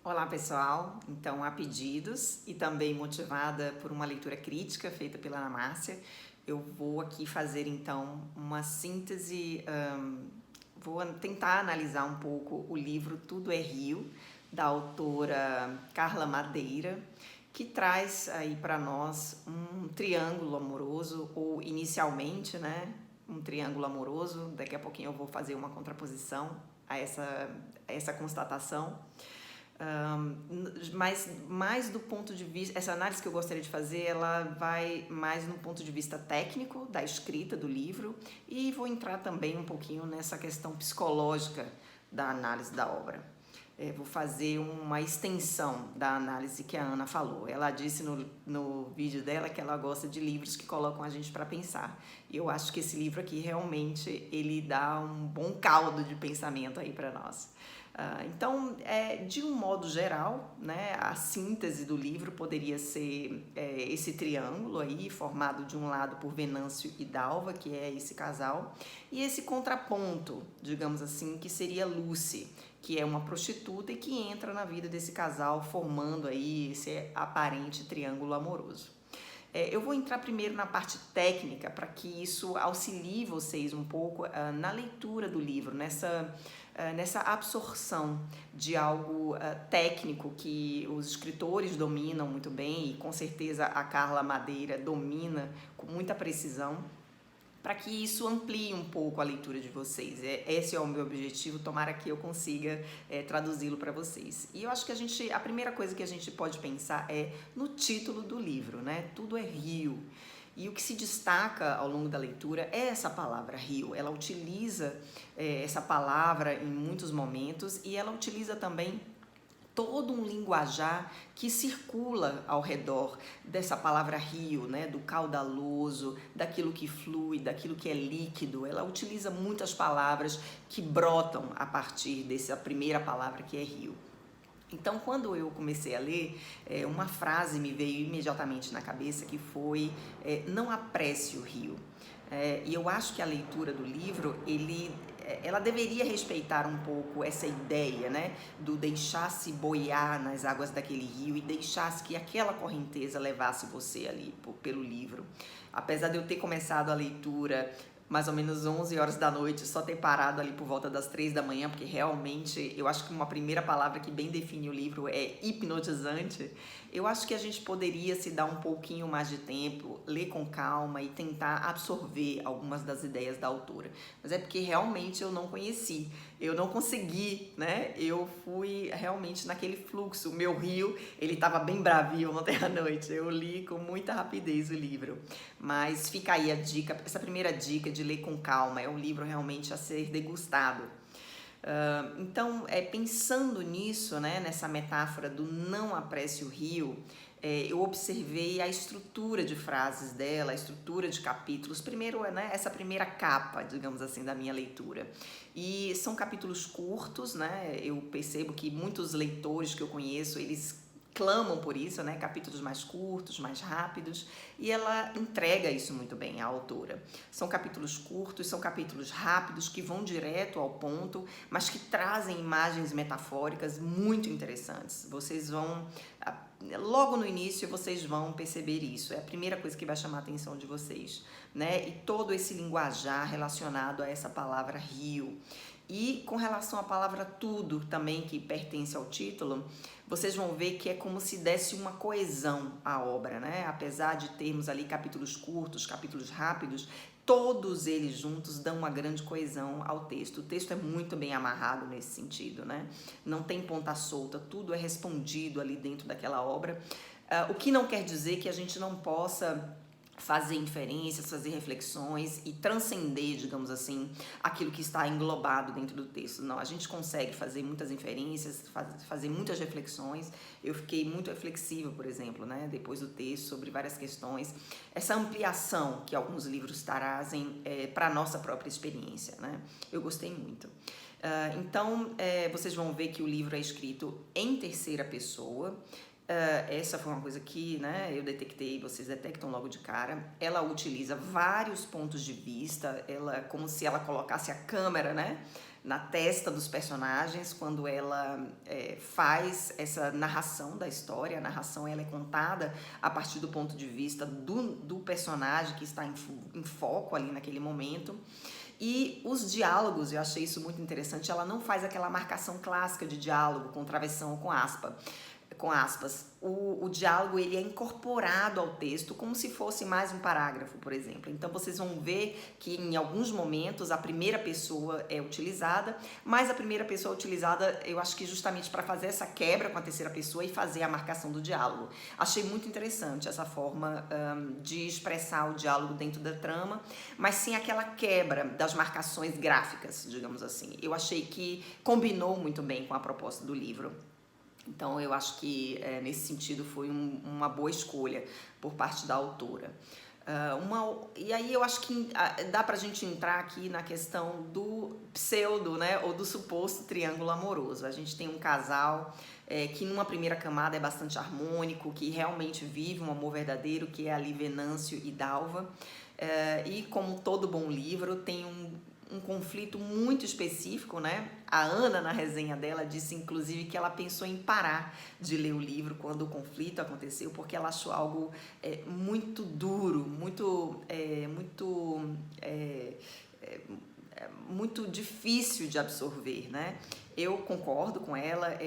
Olá, pessoal. Então, a pedidos e também motivada por uma leitura crítica feita pela Ana Márcia, eu vou aqui fazer então uma síntese, vou tentar analisar um pouco o livro Tudo é Rio, da autora Carla Madeira, que traz aí para nós um triângulo amoroso, ou inicialmente, né, um triângulo amoroso. Daqui a pouquinho eu vou fazer uma contraposição a essa constatação. Mas mais do ponto de vista, essa análise que eu gostaria de fazer, ela vai mais no ponto de vista técnico da escrita do livro, e vou entrar também um pouquinho nessa questão psicológica da análise da obra. Vou fazer uma extensão da análise que a Ana falou. Ela disse no vídeo dela que ela gosta de livros que colocam a gente para pensar. E eu acho que esse livro aqui realmente ele dá um bom caldo de pensamento aí para nós. Então, de um modo geral, né, a síntese do livro poderia ser esse triângulo aí, formado de um lado por Venâncio e Dalva, que é esse casal, e esse contraponto, digamos assim, que seria Lucy, que é uma prostituta e que entra na vida desse casal, formando aí esse aparente triângulo amoroso. Eu vou entrar primeiro na parte técnica, para que isso auxilie vocês um pouco na leitura do livro, nessa absorção de algo técnico que os escritores dominam muito bem, e com certeza a Carla Madeira domina com muita precisão, para que isso amplie um pouco a leitura de vocês. Esse é o meu objetivo, tomara que eu consiga traduzi-lo para vocês. E eu acho que a primeira coisa que a gente pode pensar é no título do livro, né? Tudo é Rio. E o que se destaca ao longo da leitura é essa palavra rio. Ela utiliza essa palavra em muitos momentos, e ela utiliza também todo um linguajar que circula ao redor dessa palavra rio, né? Do caudaloso, daquilo que flui, daquilo que é líquido. Ela utiliza muitas palavras que brotam a partir dessa primeira palavra que é rio. Então, quando eu comecei a ler, uma frase me veio imediatamente na cabeça, que foi não apresse o rio. E eu acho que a leitura do livro, ela deveria respeitar um pouco essa ideia, né, do deixar-se boiar nas águas daquele rio e deixar-se que aquela correnteza levasse você ali pelo livro. Apesar de eu ter começado a leitura mais ou menos 11 horas da noite, só ter parado ali por volta das 3 da manhã, porque realmente eu acho que uma primeira palavra que bem define o livro é hipnotizante. Eu acho que a gente poderia se dar um pouquinho mais de tempo, ler com calma e tentar absorver algumas das ideias da autora. Mas é porque realmente eu não conheci, eu não consegui, né? Eu fui realmente naquele fluxo. O meu rio, ele estava bem bravio ontem à noite. Eu li com muita rapidez o livro. Mas fica aí a dica, essa primeira dica de ler com calma. É um livro realmente a ser degustado. Então, pensando nisso, né, nessa metáfora do não apresse o rio, eu observei a estrutura de frases dela, a estrutura de capítulos. Primeiro, né, essa primeira capa, digamos assim, da minha leitura. E são capítulos curtos, né? Eu percebo que muitos leitores que eu conheço, eles clamam por isso, né? Capítulos mais curtos, mais rápidos, e ela entrega isso muito bem, a autora. São capítulos curtos, são capítulos rápidos, que vão direto ao ponto, mas que trazem imagens metafóricas muito interessantes. Vocês vão, logo no início, vocês vão perceber isso. É a primeira coisa que vai chamar a atenção de vocês, né? E todo esse linguajar relacionado a essa palavra rio. E com relação à palavra tudo, também, que pertence ao título, vocês vão ver que é como se desse uma coesão à obra, né? Apesar de termos ali capítulos curtos, capítulos rápidos, todos eles juntos dão uma grande coesão ao texto. O texto é muito bem amarrado nesse sentido, né? Não tem ponta solta, tudo é respondido ali dentro daquela obra. O que não quer dizer que a gente não possa fazer inferências, fazer reflexões e transcender, digamos assim, aquilo que está englobado dentro do texto. Não, a gente consegue fazer muitas inferências, fazer muitas reflexões. Eu fiquei muito reflexiva, por exemplo, né, depois do texto, sobre várias questões. Essa ampliação que alguns livros trazem para a nossa própria experiência, né? Eu gostei muito. Então, vocês vão ver que o livro é escrito em terceira pessoa. Essa foi uma coisa que, né, eu detectei, vocês detectam logo de cara. Ela utiliza vários pontos de vista, como se ela colocasse a câmera, né, na testa dos personagens quando ela faz essa narração da história. A narração ela é contada a partir do ponto de vista do personagem que está em foco ali naquele momento. E os diálogos, eu achei isso muito interessante, ela não faz aquela marcação clássica de diálogo com travessão ou com aspas. O diálogo ele é incorporado ao texto como se fosse mais um parágrafo, por exemplo. Então vocês vão ver que em alguns momentos a primeira pessoa é utilizada, mas a primeira pessoa utilizada eu acho que justamente para fazer essa quebra com a terceira pessoa e fazer a marcação do diálogo. Achei muito interessante essa forma de expressar o diálogo dentro da trama, mas sem aquela quebra das marcações gráficas, digamos assim. Eu achei que combinou muito bem com a proposta do livro. Então, eu acho que, nesse sentido, foi uma boa escolha por parte da autora. E aí, eu acho que dá pra gente entrar aqui na questão do pseudo, né, ou do suposto triângulo amoroso. A gente tem um casal que, numa primeira camada, é bastante harmônico, que realmente vive um amor verdadeiro, que é ali Venâncio e Dalva. E, como todo bom livro, tem um conflito muito específico, né? A Ana, na resenha dela, disse inclusive que ela pensou em parar de ler o livro quando o conflito aconteceu, porque ela achou algo muito duro, muito difícil de absorver, né? Eu concordo com ela,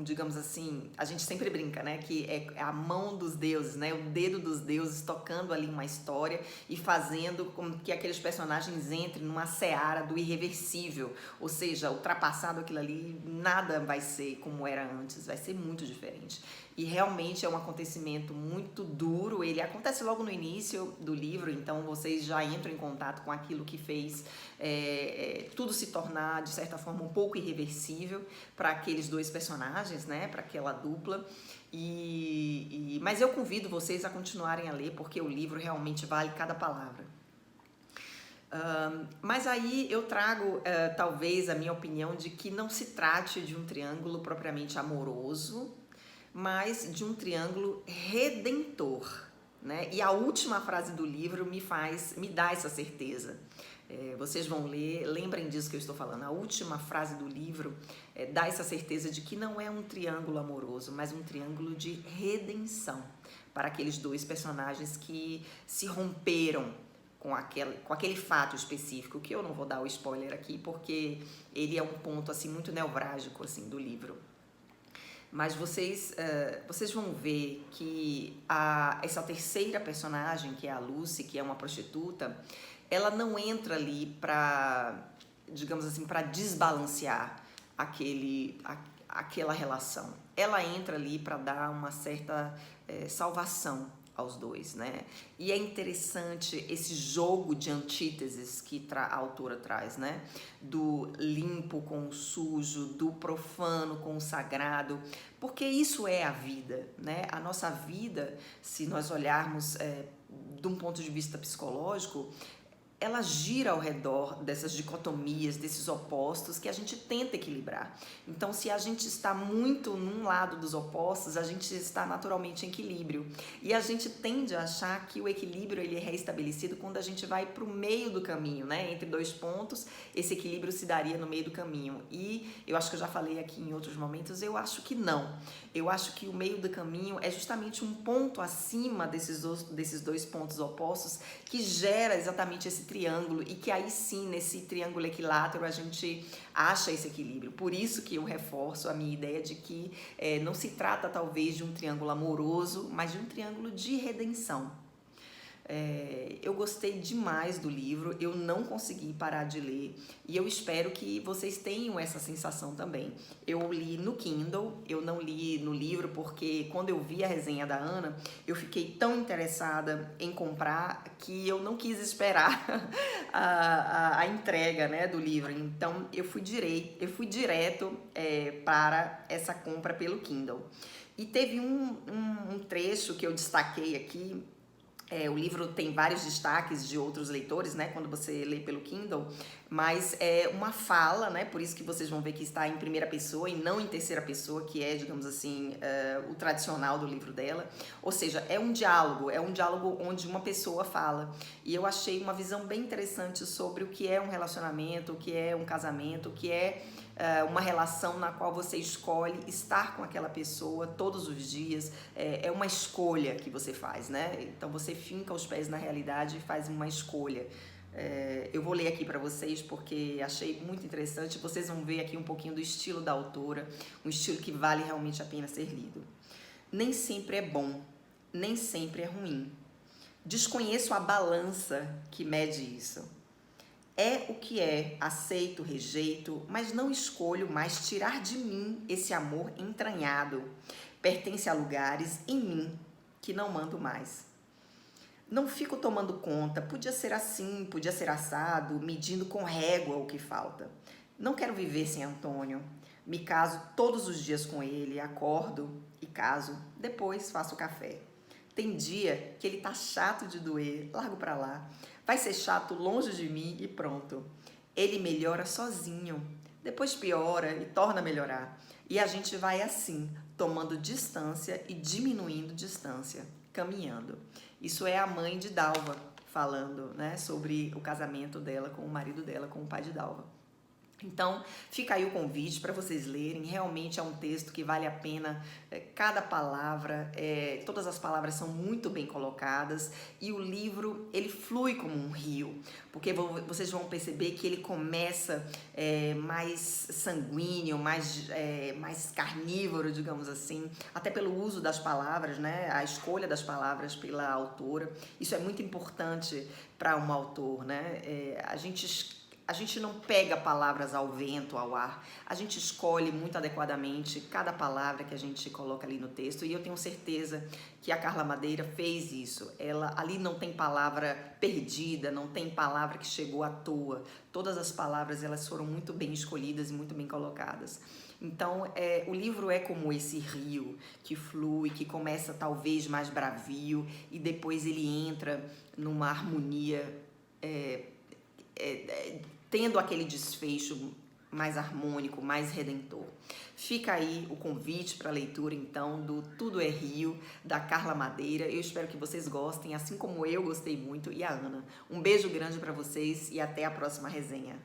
digamos assim, a gente sempre brinca, né, que é a mão dos deuses, né, o dedo dos deuses tocando ali uma história e fazendo com que aqueles personagens entrem numa seara do irreversível, ou seja, ultrapassado aquilo ali, nada vai ser como era antes, vai ser muito diferente. E realmente é um acontecimento muito duro, ele acontece logo no início do livro, então vocês já entram em contato com aquilo que fez tudo se tornar, de certa forma, um pouco irreversível para aqueles dois personagens, né, para aquela dupla. Mas eu convido vocês a continuarem a ler, porque o livro realmente vale cada palavra. Mas aí eu trago, talvez, a minha opinião de que não se trate de um triângulo propriamente amoroso, mas de um triângulo redentor, né? E a última frase do livro me dá essa certeza. Vocês vão ler, lembrem disso que eu estou falando. A última frase do livro dá essa certeza de que não é um triângulo amoroso, mas um triângulo de redenção para aqueles dois personagens que se romperam com aquele fato específico, que eu não vou dar o spoiler aqui, porque ele é um ponto assim, muito nevrálgico assim, do livro. Mas vocês vão ver que essa terceira personagem, que é a Lucy, que é uma prostituta, ela não entra ali para, digamos assim, para desbalancear aquela relação. Ela entra ali para dar uma certa salvação aos dois, né? E é interessante esse jogo de antíteses que a autora traz, né? Do limpo com o sujo, do profano com o sagrado, porque isso é a vida, né? A nossa vida, se nós olharmos de um ponto de vista psicológico, ela gira ao redor dessas dicotomias, desses opostos que a gente tenta equilibrar. Então, se a gente está muito num lado dos opostos, a gente está naturalmente em equilíbrio. E a gente tende a achar que o equilíbrio ele é restabelecido quando a gente vai para o meio do caminho, né? Entre dois pontos, esse equilíbrio se daria no meio do caminho. E eu acho que eu já falei aqui em outros momentos, eu acho que não. Eu acho que o meio do caminho é justamente um ponto acima desses dois pontos opostos que gera exatamente esse triângulo, e que aí sim, nesse triângulo equilátero, a gente acha esse equilíbrio. Por isso que eu reforço a minha ideia de que não se trata talvez de um triângulo amoroso, mas de um triângulo de redenção. Eu gostei demais do livro, eu não consegui parar de ler e eu espero que vocês tenham essa sensação também. Eu li no Kindle, eu não li no livro porque quando eu vi a resenha da Ana, eu fiquei tão interessada em comprar que eu não quis esperar a entrega, né, do livro. Então eu fui direto para essa compra pelo Kindle. E teve um trecho que eu destaquei aqui, O livro tem vários destaques de outros leitores, né, quando você lê pelo Kindle, mas é uma fala, né, por isso que vocês vão ver que está em primeira pessoa e não em terceira pessoa, que é, digamos assim, o tradicional do livro dela. Ou seja, é um diálogo onde uma pessoa fala. E eu achei uma visão bem interessante sobre o que é um relacionamento, o que é um casamento, o que é uma relação na qual você escolhe estar com aquela pessoa todos os dias. É uma escolha que você faz, né? Então você finca os pés na realidade e faz uma escolha. Eu vou ler aqui para vocês porque achei muito interessante. Vocês vão ver aqui um pouquinho do estilo da autora, um estilo que vale realmente a pena ser lido. Nem sempre é bom, nem sempre é ruim. Desconheço a balança que mede isso. É o que é, aceito, rejeito, mas não escolho mais tirar de mim esse amor entranhado. Pertence a lugares em mim que não mando mais. Não fico tomando conta, podia ser assim, podia ser assado, medindo com régua o que falta. Não quero viver sem Antônio. Me caso todos os dias com ele, acordo e caso, depois faço café. Tem dia que ele tá chato de doer, largo pra lá. Vai ser chato longe de mim e pronto. Ele melhora sozinho, depois piora e torna a melhorar. E a gente vai assim, tomando distância e diminuindo distância, caminhando. Isso é a mãe de Dalva falando, né, sobre o casamento dela com o marido dela, com o pai de Dalva. Então, fica aí o convite para vocês lerem. Realmente é um texto que vale a pena, cada palavra, todas as palavras são muito bem colocadas e o livro, ele flui como um rio, porque vocês vão perceber que ele começa mais sanguíneo, mais carnívoro, digamos assim, até pelo uso das palavras, né? A escolha das palavras pela autora. Isso é muito importante para um autor, né? A gente não pega palavras ao vento, ao ar. A gente escolhe muito adequadamente cada palavra que a gente coloca ali no texto. E eu tenho certeza que a Carla Madeira fez isso. Ela ali não tem palavra perdida, não tem palavra que chegou à toa. Todas as palavras elas foram muito bem escolhidas e muito bem colocadas. Então, o livro é como esse rio que flui, que começa talvez mais bravio e depois ele entra numa harmonia tendo aquele desfecho mais harmônico, mais redentor. Fica aí o convite para a leitura, então, do Tudo é Rio, da Carla Madeira. Eu espero que vocês gostem, assim como eu gostei muito, e a Ana. Um beijo grande para vocês e até a próxima resenha.